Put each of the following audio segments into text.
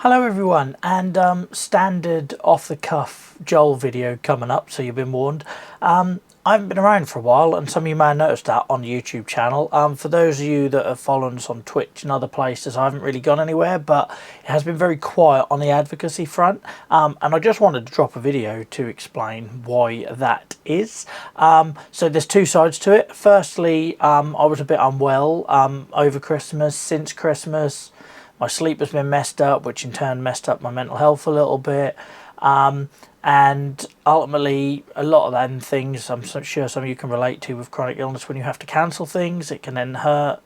Hello everyone, and standard off-the-cuff Joel video coming up, so you've been warned. I haven't been around for a while, and some of you may have noticed that on the YouTube channel. For those of you that have followed us on Twitch and other places, I haven't really gone anywhere, but it has been very quiet on the advocacy front. And I just wanted to drop a video to explain why that is. So there's two sides to it. Firstly, I was a bit unwell over Christmas, since Christmas. My sleep has been messed up, which in turn messed up my mental health a little bit. And ultimately, a lot of them things, I'm sure some of you can relate to with chronic illness, when you have to cancel things, it can then hurt.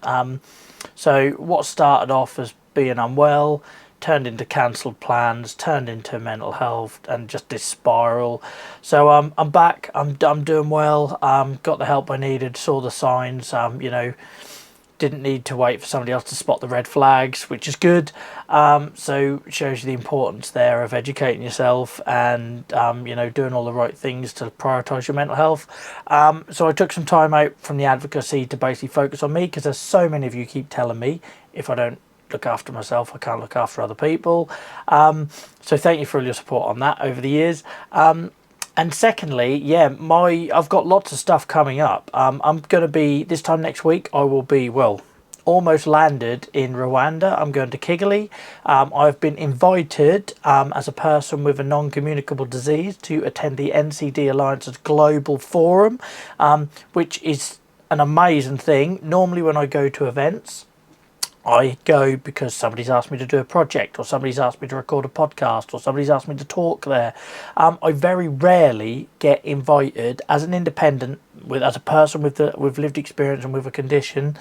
So what started off as being unwell, turned into cancelled plans, turned into mental health, and just this spiral. So I'm back, I'm doing well, got the help I needed, saw the signs, didn't need to wait for somebody else to spot the red flags, which is good. So it shows you the importance there of educating yourself and doing all the right things to prioritise your mental health. So I took some time out from the advocacy to basically focus on me, because there's so many of you keep telling me if I don't look after myself, I can't look after other people. So thank you for all your support on that over the years. And secondly, yeah, I've got lots of stuff coming up. I'm going to be, this time next week, I will be, well, almost landed in Rwanda. I'm going to Kigali. I've been invited as a person with a non-communicable disease to attend the NCD Alliance's Global Forum, which is an amazing thing. Normally when I go to events, I go because somebody's asked me to do a project, or somebody's asked me to record a podcast, or somebody's asked me to talk there. I very rarely get invited as an independent, as a person with lived experience and with a condition,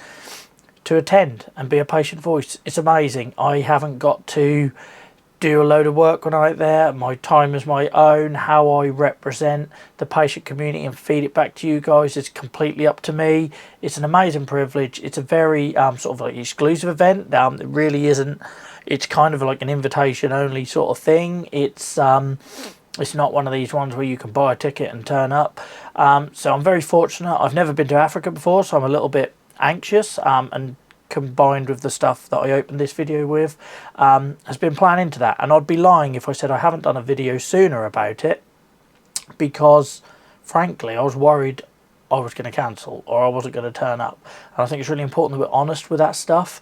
to attend and be a patient voice. It's amazing. I haven't got to do a load of work when I'm out there. My time is my own. How I represent the patient community and feed it back to you guys is completely up to me. It's an amazing privilege. It's a very sort of like exclusive event. It really isn't. It's kind of like an invitation only sort of thing. It's not one of these ones where you can buy a ticket and turn up. So I'm very fortunate. I've never been to Africa before, so I'm a little bit anxious, and combined with the stuff that I opened this video with, has been planning into that. And I'd be lying if I said I haven't done a video sooner about it, because frankly I was worried I was going to cancel or I wasn't going to turn up. And I think it's really important that we're honest with that stuff.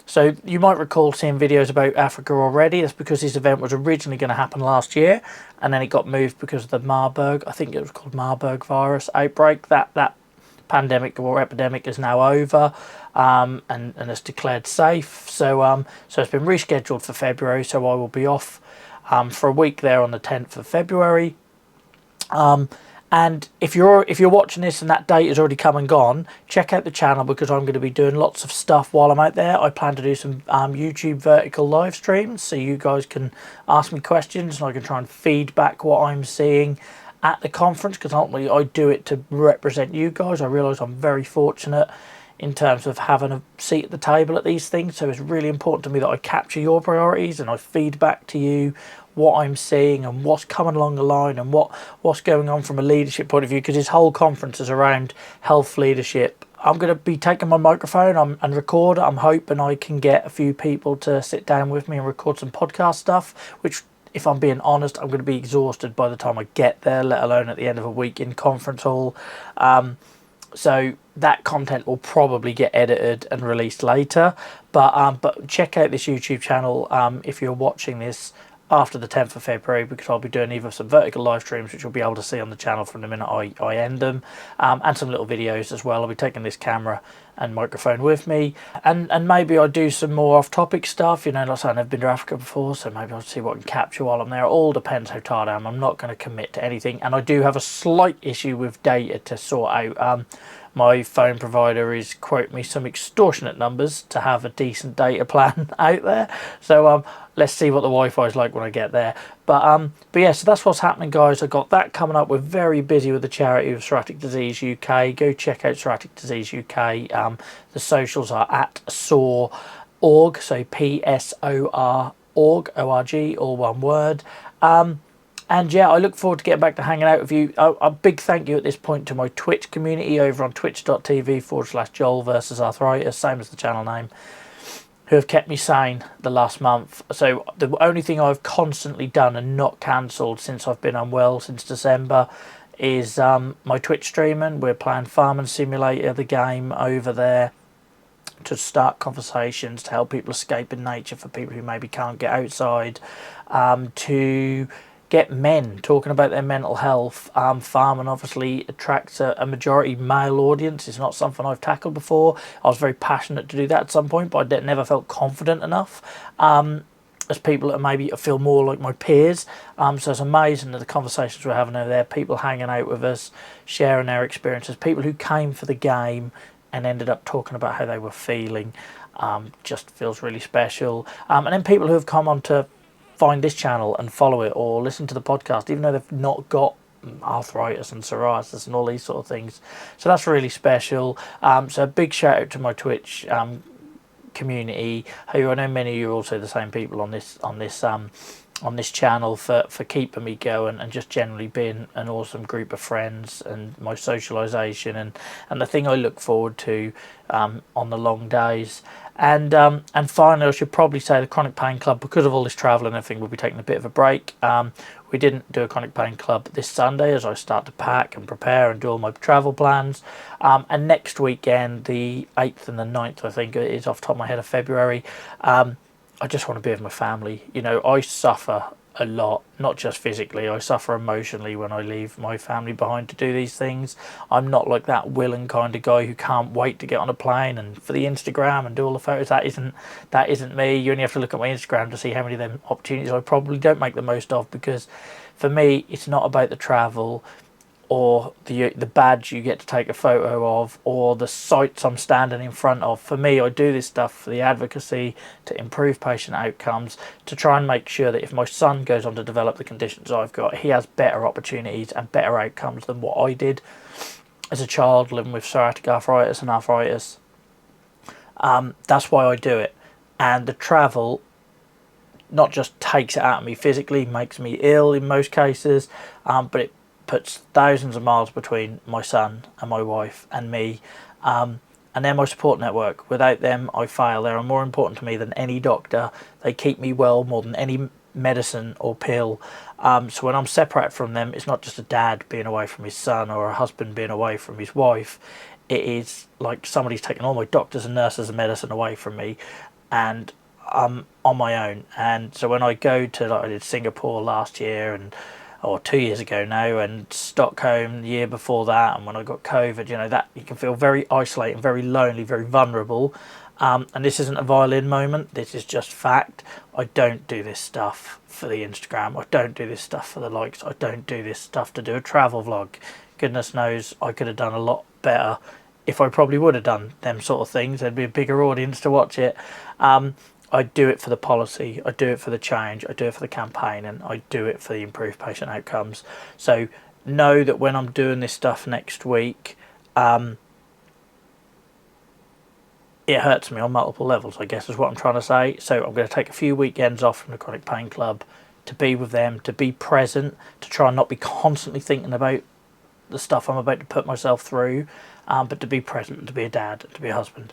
So you might recall seeing videos about Africa already. That's because this event was originally going to happen last year, and then it got moved because of the Marburg, I think it was called Marburg virus outbreak. That pandemic or epidemic is now over, and it's declared safe. So it's been rescheduled for February. So I will be off for a week there on the 10th of February. And if you're watching this and that date has already come and gone, check out the channel, because I'm going to be doing lots of stuff while I'm out there. I plan to do some YouTube vertical live streams, so you guys can ask me questions and I can try and feed back what I'm seeing at the conference, because ultimately I do it to represent you guys. I realise I'm very fortunate in terms of having a seat at the table at these things, so it's really important to me that I capture your priorities and I feed back to you what I'm seeing and what's coming along the line and what's going on from a leadership point of view, because this whole conference is around health leadership. I'm going to be taking my microphone and record. I'm hoping I can get a few people to sit down with me and record some podcast stuff, which, if I'm being honest, I'm going to be exhausted by the time I get there, let alone at the end of a week in conference hall. So that content will probably get edited and released later. But check out this YouTube channel if you're watching this after the 10th of February, because I'll be doing either some vertical live streams, which you'll be able to see on the channel from the minute I end them, and some little videos as well. I'll be taking this camera and microphone with me, and maybe I'll do some more off-topic stuff. Like I said, I've never been to Africa before, so maybe I'll see what I can capture while I'm there. It all depends how tired I am. I'm not going to commit to anything, and I do have a slight issue with data to sort out. My phone provider is quoting me some extortionate numbers to have a decent data plan out there. So let's see what the Wi-Fi is like when I get there. But yeah, so that's what's happening, guys. I've got that coming up. We're very busy with the charity of Psoriatic Disease UK. Go check out Psoriatic Disease UK. The socials are at SOR.org, so PSOR.org, O-R-G, all one word. And yeah, I look forward to getting back to hanging out with you. A big thank you at this point to my Twitch community over on twitch.tv/Joel versus Arthritis, same as the channel name. who have kept me sane the last month. So the only thing I've constantly done and not cancelled since I've been unwell since December is my Twitch streaming. We're playing Farming Simulator, the game over there, to start conversations, to help people escape in nature, for people who maybe can't get outside, to get men talking about their mental health. Farming obviously attracts a majority male audience. It's not something I've tackled before. I was very passionate to do that at some point, but I never felt confident enough. As people that maybe feel more like my peers. So it's amazing that the conversations we're having over there, people hanging out with us, sharing their experiences, people who came for the game and ended up talking about how they were feeling, just feels really special. And then people who have come on to find this channel and follow it or listen to the podcast, even though they've not got arthritis and psoriasis and all these sort of things. So that's really special. So a big shout out to my Twitch community, who I know many of you are also the same people on this channel, for keeping me going and just generally being an awesome group of friends, and my socialisation and the thing I look forward to on the long days. And finally, I should probably say the Chronic Pain Club, because of all this travel and everything, will be taking a bit of a break. We didn't do a Chronic Pain Club this Sunday as I start to pack and prepare and do all my travel plans. And next weekend, the 8th and the 9th, I think it is off the top of my head, of February, I just want to be with my family. You know, I suffer a lot, not just physically, I suffer emotionally when I leave my family behind to do these things. I'm not like that willing kind of guy who can't wait to get on a plane and for the Instagram and do all the photos. That isn't me. You only have to look at my Instagram to see how many of them opportunities I probably don't make the most of, because for me it's not about the travel or the badge you get to take a photo of or the sites I'm standing in front of. For me, I do this stuff for the advocacy, to improve patient outcomes, to try and make sure that if my son goes on to develop the conditions I've got, he has better opportunities and better outcomes than what I did as a child living with psoriatic arthritis and arthritis. That's why I do it. And the travel not just takes it out of me physically, makes me ill in most cases, but it puts thousands of miles between my son and my wife and me, and they're my support network. Without them, I fail. They are more important to me than any doctor. They keep me well more than any medicine or pill. So when I'm separate from them, it's not just a dad being away from his son or a husband being away from his wife. It is like somebody's taken all my doctors and nurses and medicine away from me, and I'm on my own. And so when I go to, like I did Singapore last year, or 2 years ago now, and Stockholm the year before that, and when I got COVID, you know, that you can feel very isolated, very lonely, very vulnerable. And this isn't a violin moment, this is just fact. I don't do this stuff for the Instagram, I don't do this stuff for the likes, I don't do this stuff to do a travel vlog. Goodness knows I could have done a lot better if I probably would have done them sort of things. There'd be a bigger audience to watch it. I do it for the policy, I do it for the change, I do it for the campaign, and I do it for the improved patient outcomes. So know that when I'm doing this stuff next week, it hurts me on multiple levels, I guess is what I'm trying to say. So I'm going to take a few weekends off from the Chronic Pain Club to be with them, to be present, to try and not be constantly thinking about the stuff I'm about to put myself through, but to be present, to be a dad, to be a husband.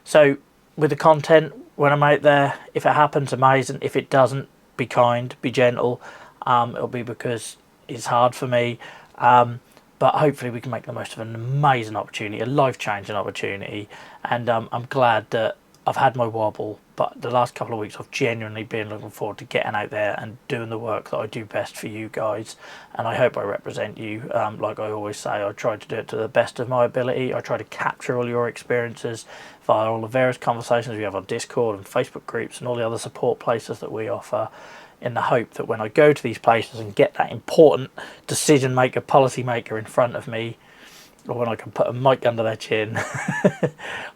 So with the content, when I'm out there, if it happens, amazing. If it doesn't, be kind, be gentle. It'll be because it's hard for me. But hopefully we can make the most of an amazing opportunity, a life-changing opportunity. And I'm glad that I've had my wobble, but the last couple of weeks I've genuinely been looking forward to getting out there and doing the work that I do best for you guys. And I hope I represent you. Like I always say, I try to do it to the best of my ability. I try to capture all your experiences via all the various conversations we have on Discord and Facebook groups and all the other support places that we offer, in the hope that when I go to these places and get that important decision maker, policy maker in front of me, or when I can put a mic under their chin,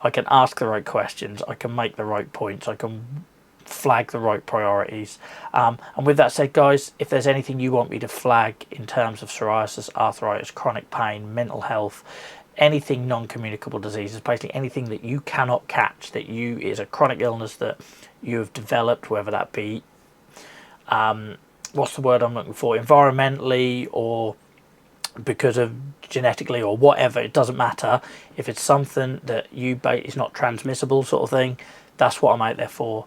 I can ask the right questions, I can make the right points, I can flag the right priorities. And with that said, guys, if there's anything you want me to flag in terms of psoriasis, arthritis, chronic pain, mental health, anything non-communicable diseases, basically anything that you cannot catch, that is a chronic illness that you have developed, whether that be what's the word I'm looking for, environmentally or because of genetically or whatever, it doesn't matter. If it's something that is not transmissible sort of thing, that's what I'm out there for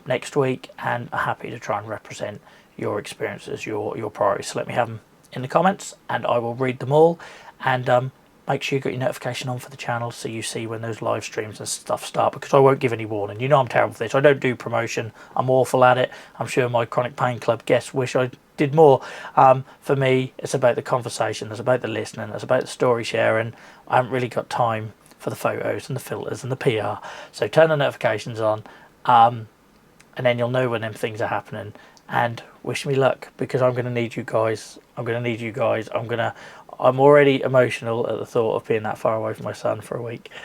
next week, and I'm happy to try and represent your experiences, your priorities. So let me have them in the comments, and I will read them all. And make sure you got your notification on for the channel so you see when those live streams and stuff start, because I won't give any warning. You know I'm terrible for this. I don't do promotion. I'm awful at it. I'm sure my Chronic Pain Club guests wish I did more. For me, it's about the conversation. It's about the listening. It's about the story sharing. I haven't really got time for the photos and the filters and the PR. So turn the notifications on, and then you'll know when them things are happening. And wish me luck, because I'm going to need you guys. I'm already emotional at the thought of being that far away from my son for a week.